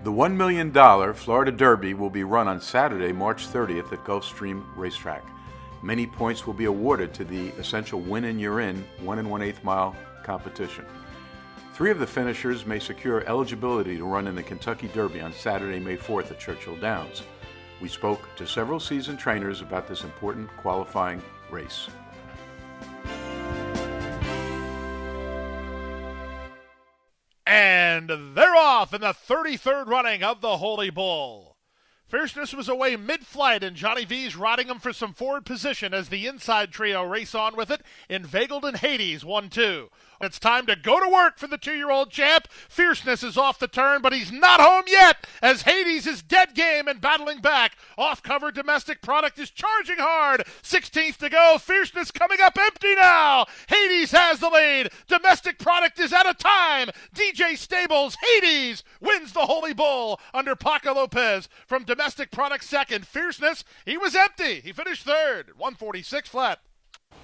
The $1 million Florida Derby will be run on Saturday, March 30th at Gulfstream Racetrack. Many points will be awarded to the essential win and you're in 1 1/8 mile competition. 3 of the finishers may secure eligibility to run in the Kentucky Derby on Saturday, May 4th at Churchill Downs. We spoke to several seasoned trainers about this important qualifying race. And they're off in the 33rd running of the Holy Bull. Fierceness was away mid-flight, and Johnny V's riding him for some forward position as the inside trio race on with it. Inveigled and Hades 1-2. It's time to go to work for the 2-year-old champ. Fierceness is off the turn, but he's not home yet as Hades is dead game and battling back. Off-cover Domestic Product is charging hard. 16th to go. Fierceness coming up empty now. Hades has the lead. Domestic Product is out of time. DJ Stables, Hades wins the Holy Bull under Paco Lopez. From Domestic Product second. Fierceness, he was empty. He finished third, 146 flat.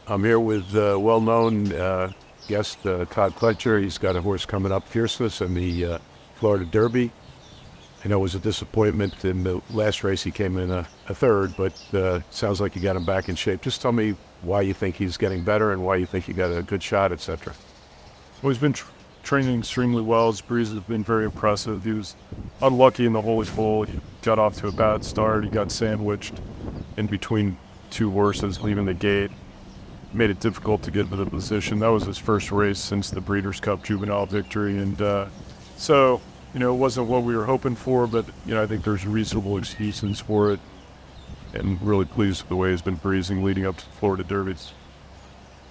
I'm here with well-known guest Todd Pletcher. He's got a horse coming up, Fierceness, in the Florida Derby. I know it was a disappointment in the last race. He came in a third, but sounds like you got him back in shape. Just tell me why you think he's getting better and why you think you got a good shot, etc. Well, he's been training extremely well. His breezes have been very impressive. He was unlucky in the Holy Bull. He got off to a bad start. He got sandwiched in between 2 horses leaving the gate. Made it difficult to get into the position. That was his first race since the Breeders' Cup Juvenile victory. And so, it wasn't what we were hoping for, but, I think there's reasonable excuses for it. And really pleased with the way he's been breezing leading up to the Florida Derbies.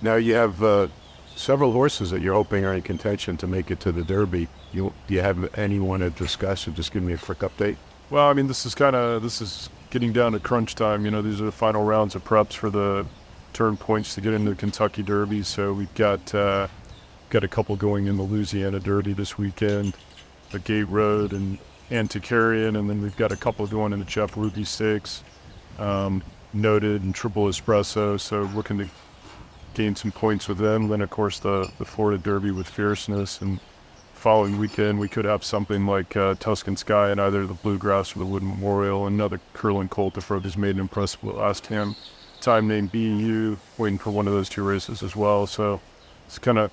Now you have several horses that you're hoping are in contention to make it to the Derby. Do you have anyone to discuss, or just give me a quick update? Well, this is getting down to crunch time. These are the final rounds of preps for the turn points to get into the Kentucky Derby. So we've got a couple going in the Louisiana Derby this weekend, the Gate Road and Antiquarian, and then we've got a couple going in the Jeff Ruby Stakes, Noted and Triple Espresso. So looking to gain some points with them. Then of course the Florida Derby with Fierceness, and following weekend we could have something like Tuscan Sky in either the Bluegrass or the Wood Memorial, another Curlin Colt if Road has made an impressive last time named BU, waiting for one of those 2 races as well. So it's kind of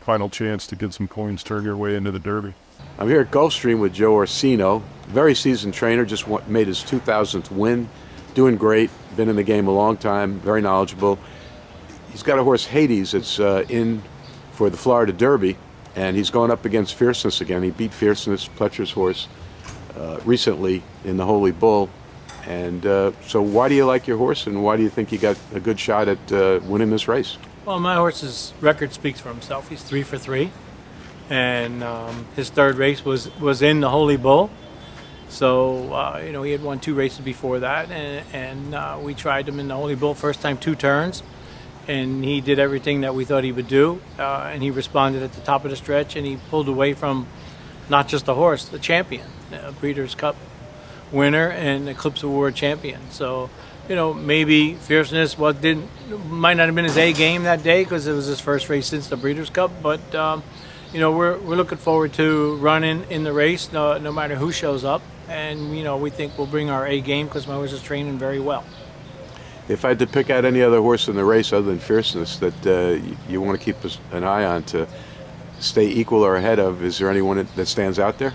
final chance to get some points, turn your way into the Derby. I'm here at Gulfstream with Joe Orseno, very seasoned trainer, just made his 2000th win, doing great, been in the game a long time, very knowledgeable. He's got a horse, Hades, that's in for the Florida Derby, and he's going up against Fierceness again. He beat Fierceness, Pletcher's horse, recently in the Holy Bull. And so why do you like your horse, and why do you think you got a good shot at winning this race? Well, my horse's record speaks for himself. He's 3 for 3, and his third race was in the Holy Bull. So, he had won 2 races before that, and we tried him in the Holy Bull first time 2 turns. And he did everything that we thought he would do, and he responded at the top of the stretch, and he pulled away from not just the horse, the champion, Breeders' Cup winner and Eclipse Award champion. So, maybe Fierceness might not have been his A game that day because it was his first race since the Breeders' Cup, but we're looking forward to running in the race no matter who shows up, and we think we'll bring our A game because my horse is training very well. If I had to pick out any other horse in the race other than Fierceness that you want to keep an eye on to stay equal or ahead of, is there anyone that stands out there?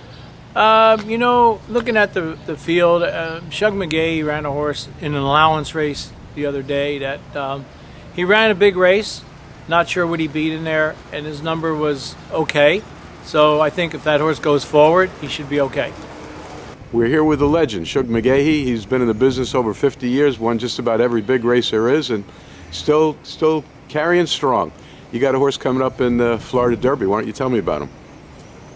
Looking at the field, Shug McGaughey ran a horse in an allowance race the other day that he ran a big race. Not sure what he beat in there, and his number was okay. So I think if that horse goes forward, he should be okay. We're here with the legend, Shug McGaughey. He's been in the business over 50 years, won just about every big race there is, and still carrying strong. You got a horse coming up in the Florida Derby. Why don't you tell me about him?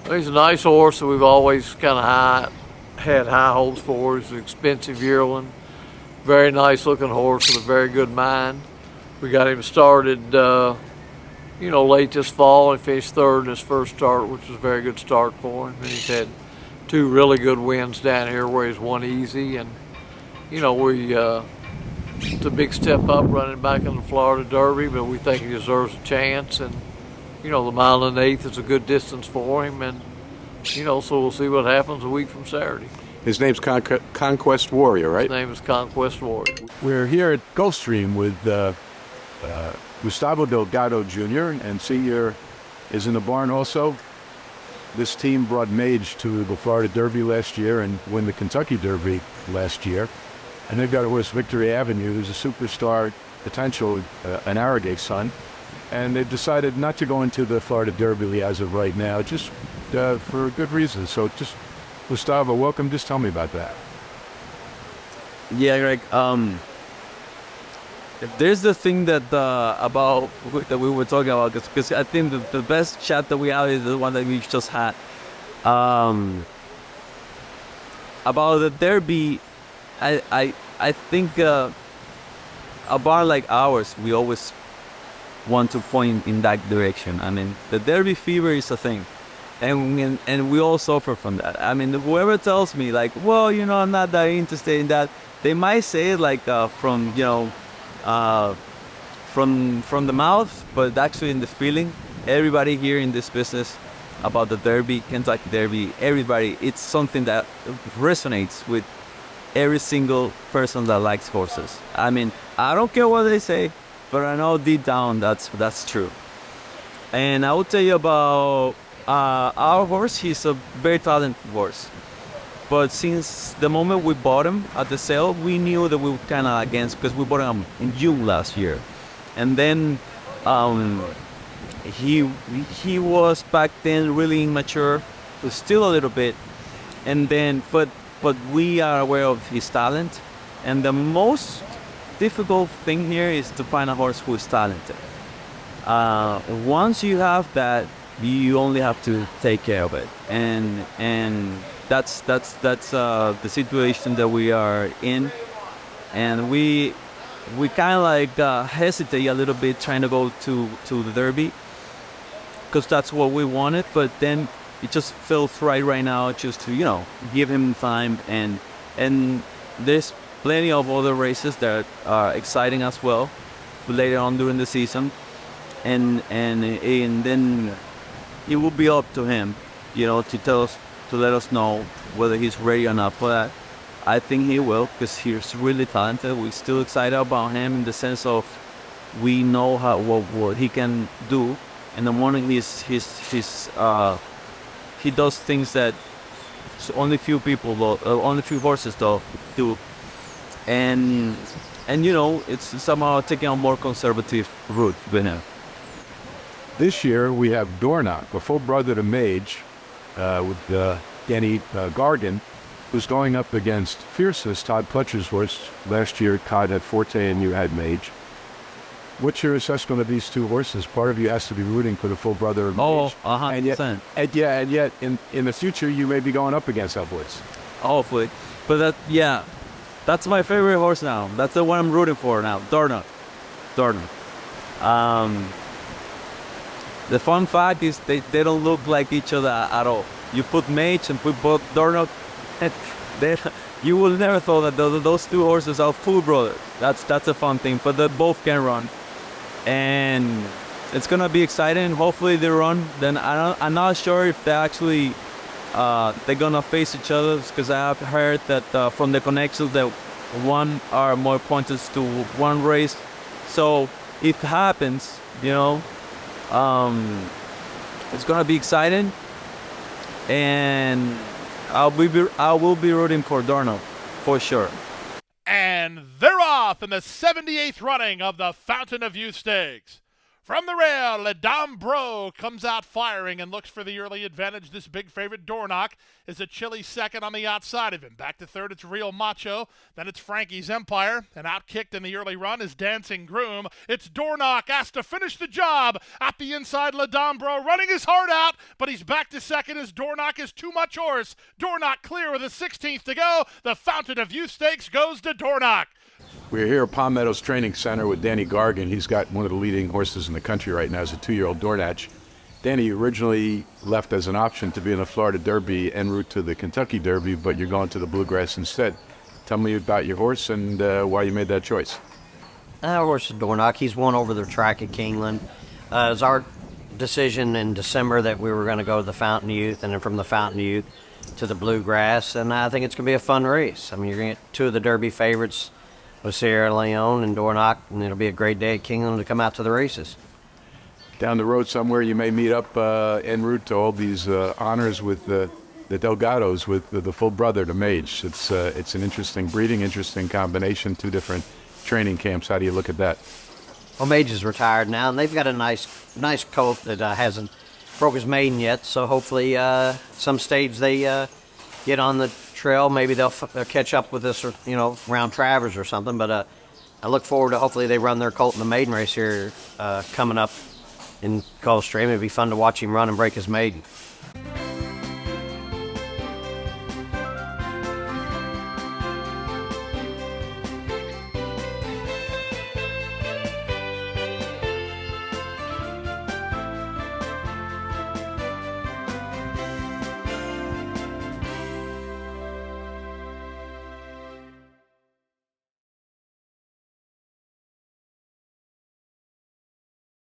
He's a nice horse that we've always kind of had high hopes for. He's an expensive yearling. Very nice looking horse with a very good mind. We got him started, late this fall and finished third in his first start, which was a very good start for him. And he's had 2 really good wins down here where he's won easy, and it's a big step up running back in the Florida Derby, but we think he deserves a chance, and the 1 1/8 is a good distance for him, and so we'll see what happens a week from Saturday. His name's Conquest Warrior, right? His name is Conquest Warrior. We're here at Gulfstream with Gustavo Delgado Jr. and Senior is in the barn also. This team brought Mage to the Florida Derby last year and won the Kentucky Derby last year. And they've got a horse, Victory Avenue, who's a superstar potential, an Arrogate son. And they've decided not to go into the Florida Derby as of right now, just for good reasons. So just, Gustavo, welcome. Just tell me about that. Yeah, Greg. There's the thing that about that we were talking about, because I think the best chat that we have is the one that we just had about the Derby. I think a bar like ours, we always want to point in that direction. I mean, the Derby fever is a thing, and we all suffer from that. I mean, whoever tells me like, well, I'm not that interested in that, they might say it like from the mouth, but actually in the feeling. Everybody here in this business about the Derby, Kentucky Derby, everybody, it's something that resonates with every single person that likes horses. I mean, I don't care what they say, but I know deep down that's true. And I will tell you about our horse. He's a very talented horse. But since the moment we bought him at the sale, we knew that we were kind of against, because we bought him in June last year. And then he was back then really immature, still a little bit. And then, but we are aware of his talent. And the most difficult thing here is to find a horse who is talented. Once you have that, you only have to take care of it. And that's the situation that we are in, and we kind of like hesitate a little bit trying to go to the Derby, because that's what we wanted. But then it just feels right now just to give him time, and there's plenty of other races that are exciting as well later on during the season, and then it will be up to him, to let us know whether he's ready or not for that. I think he will, because he's really talented. We're still excited about him in the sense of we know what he can do. In the morning, he does things that only few horses do, and it's somehow taking a more conservative route with him. This year we have Dornoch, a full brother to Mage, with Danny Gargan, who's going up against Fiercest, Todd Pletcher's horse. Last year Todd had Forte and you had Mage. What's your assessment of these two horses? Part of you has to be rooting for the full brother of Mage. 100%. And yet in the future you may be going up against that horse. Hopefully. But that's my favorite horse now. That's the one I'm rooting for now, Dornoch. The fun fact is they don't look like each other at all. You put Mage and put both Dornoch, you will never thought that those two horses are full brothers. That's a fun thing, but they both can run, and it's gonna be exciting. Hopefully they run. Then I'm not sure if they actually they're gonna face each other, because I have heard that from the connections that one are more pointed to one race. So if it happens, it's gonna be exciting, and I will be rooting for Dornoch for sure. And they're off in the 78th running of the Fountain of Youth Stakes. From the rail, Le Dame Bro comes out firing and looks for the early advantage. This big favorite, Dornoch, is a chilly second on the outside of him. Back to third, it's Real Macho. Then it's Frankie's Empire. And outkicked in the early run is Dancing Groom. It's Dornoch asked to finish the job. At the inside, Le Dame Bro running his heart out, but he's back to second as Dornoch is too much horse. Dornoch clear with a 16th to go. The Fountain of Youth Stakes goes to Dornoch. We're here at Palm Meadows Training Center with Danny Gargan. He's got one of the leading horses in the country right now. It's a 2-year-old Dornoch. Danny, you originally left as an option to be in the Florida Derby en route to the Kentucky Derby, but you're going to the Bluegrass instead. Tell me about your horse and why you made that choice. Our horse is Dornoch. He's won over the track at Keeneland. It was our decision in December that we were going to go to the Fountain Youth, and then from the Fountain Youth to the Bluegrass, and I think it's going to be a fun race. I mean, you're going to get two of the Derby favorites with Sierra Leone and Dornoch, and it'll be a great day at Kingland to come out to the races. Down the road somewhere, you may meet up en route to all these honors with the Delgados, with the full brother, the Mage. It's an interesting breeding, interesting combination, two different training camps. How do you look at that? Well, Mage is retired now, and they've got a nice colt that hasn't broke his maiden yet. So hopefully, some stage they get on the trail. Maybe they'll catch up with this, around Travers or something. But I look forward to hopefully they run their colt in the maiden race here coming up in Gulfstream. It'd be fun to watch him run and break his maiden.